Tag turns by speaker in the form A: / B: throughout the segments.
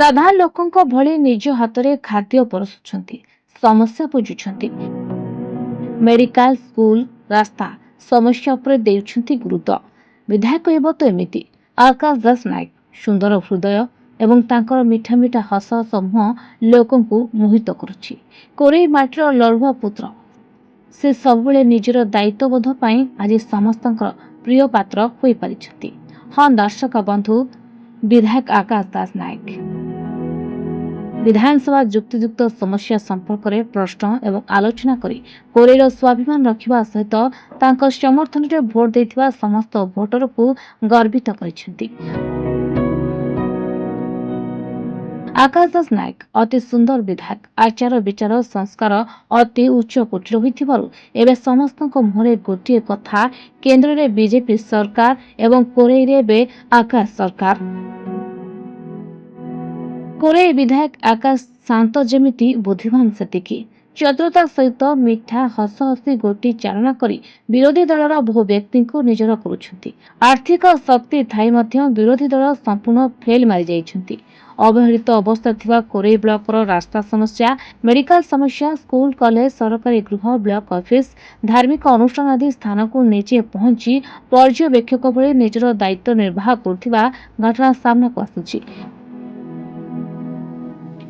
A: ସାଧାରଣ ଲୋକଙ୍କ ଭଳି ନିଜ ହାତରେ ଖାଦ୍ୟ ପରସୁଛନ୍ତି, ସମସ୍ୟା ବୁଝୁଛନ୍ତି। ମେଡିକାଲ, ସ୍କୁଲ, ରାସ୍ତା ସମସ୍ୟା ଉପରେ ଦେଉଛନ୍ତି ଗୁରୁତ୍ୱ। ବିଧାୟକ ହେବ ତ ଏମିତି। ଆକାଶ ଦାସ ନାୟକ ସୁନ୍ଦର ହୃଦୟ ଏବଂ ତାଙ୍କର ମିଠା ମିଠା ହସ ହସ ମୁହଁ ଲୋକଙ୍କୁ ମୋହିତ କରୁଛି। କୋରେଇ ମାଟିର ଲଢୁଆ ପୁତ୍ର, ସେ ସବୁବେଳେ ନିଜର ଦାୟିତ୍ୱବୋଧ ପାଇଁ ଆଜି ସମସ୍ତଙ୍କର ପ୍ରିୟ ପାତ୍ର ହୋଇପାରିଛନ୍ତି। ହଁ ଦର୍ଶକ ବନ୍ଧୁ, ବିଧାୟକ ଆକାଶ ଦାସ ନାୟକ ବିଧାନସଭା ଯୁକ୍ତିଯୁକ୍ତ ସମସ୍ୟା ସମ୍ପର୍କରେ ପ୍ରଶ୍ନ ଏବଂ ଆଲୋଚନା କରି କୋରେଇର ସ୍ୱାଭିମାନ ରଖିବା ସହିତ ତାଙ୍କ ସମର୍ଥନରେ ଭୋଟ ଦେଇଥିବା ସମସ୍ତ ଭୋଟରକୁ ଗର୍ବିତ କରିଛନ୍ତି। ଆକାଶ ଦାସ ନାୟକ ଅତି ସୁନ୍ଦର ବିଧାୟକ, ଆଚାର ବିଚାର ସଂସ୍କାର ଅତି ଉଚ୍ଚ କୋଟିର ହୋଇଥିବାରୁ ଏବେ ସମସ୍ତଙ୍କ ମୁହଁରେ ଗୋଟିଏ କଥା, କେନ୍ଦ୍ରରେ ବିଜେପି ସରକାର ଏବଂ କୋରେଇରେ ଏବେ ଆକାଶ ସରକାର। କୋରେଇ ବିଧାୟକ ଆକାଶ ଶାନ୍ତ ଯେମିତି ବୁଦ୍ଧିମାନ ସେତିକି। ଚତୁରତା ସହିତ ମିଠା ହସ ହସି ଗୋଟି ଚାଳନା କରି ବିରୋଧୀ ଦଳର ବହୁ ବ୍ୟକ୍ତିଙ୍କୁ ନିଜର କରୁଛନ୍ତି। ଆର୍ଥିକ ଶକ୍ତି ଥାଇ ମଧ୍ୟ ବିରୋଧୀ ଦଳ ସମ୍ପୂର୍ଣ୍ଣ ଫେଲ୍ ମାରିଯାଇଛନ୍ତି। ଅବହେଳିତ ଅବସ୍ଥା ଥିବା କୋରେଇ ବ୍ଲକର ରାସ୍ତା ସମସ୍ୟା, ମେଡିକାଲ ସମସ୍ୟା, ସ୍କୁଲ କଲେଜ, ସରକାରୀ ଗୃହ, ବ୍ଲକ ଅଫିସ, ଧାର୍ମିକ ଅନୁଷ୍ଠାନ ଆଦି ସ୍ଥାନକୁ ନିଜେ ପହଞ୍ଚି ପର୍ଯ୍ୟବେକ୍ଷକ ଭଳି ନିଜର ଦାୟିତ୍ୱ ନିର୍ବାହ କରୁଥିବା ଘଟଣା ସାମ୍ନାକୁ ଆସୁଛି।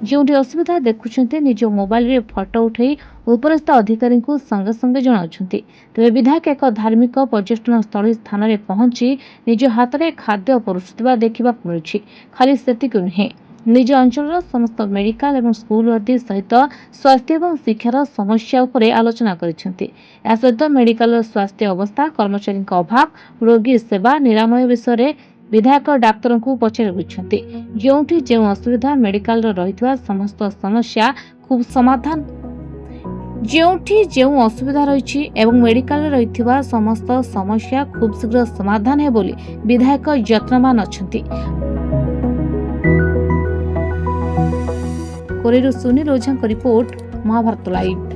A: ଯେଉଁଠି ଅସୁବିଧା ଦେଖୁଛନ୍ତି ନିଜ ମୋବାଇଲରେ ଫଟୋ ଉଠାଇ ଉପରସ୍ଥ ଅଧିକାରୀଙ୍କୁ ସଙ୍ଗେ ସଙ୍ଗେ ଜଣାଉଛନ୍ତି। ତେବେ ବିଧାୟକ ଏକ ଧାର୍ମିକ ପର୍ଯ୍ୟଟନ ସ୍ଥଳୀ ସ୍ଥାନରେ ପହଞ୍ଚି ନିଜ ହାତରେ ଖାଦ୍ୟ ପରସୁଥିବା ଦେଖିବାକୁ ମିଳୁଛି। ଖାଲି ସେତିକି ନୁହେଁ, ନିଜ ଅଞ୍ଚଳର ସମସ୍ତ ମେଡିକାଲ ଏବଂ ସ୍କୁଲ ଆଦି ସହିତ ସ୍ୱାସ୍ଥ୍ୟ ଏବଂ ଶିକ୍ଷାର ସମସ୍ୟା ଉପରେ ଆଲୋଚନା କରିଛନ୍ତି। ଏହା ସହିତ ମେଡିକାଲର ସ୍ୱାସ୍ଥ୍ୟ ଅବସ୍ଥା, କର୍ମଚାରୀଙ୍କ ଅଭାବ, ରୋଗୀ ସେବା, ନିରାମୟ ବିଷୟରେ ବିଧାୟକ ଡାକ୍ତରଙ୍କୁ ପଚାରି ବୁଝିଛନ୍ତି। ଯେଉଁଠି ଯେଉଁ ଅସୁବିଧା ମେଡିକାଲର ରହିଥିବା ସମସ୍ତ ସମସ୍ୟା ଖୁବ୍ ସମାଧାନ ଯେଉଁଠି ଯେଉଁ ଅସୁବିଧା ରହିଛି ଏବଂ ମେଡିକାଲରେ ରହିଥିବା ସମସ୍ତ ସମସ୍ୟା ଖୁବ୍ ଶୀଘ୍ର ସମାଧାନ ହେବ ବୋଲି ବିଧାୟକ ଯତ୍ନବାନ ଅଛନ୍ତି। କୋରେଇରୁ ସୁନୀଲ ଓଝାଙ୍କ ରିପୋର୍ଟ, ମହାଭାରତ ଲାଇଭ୍।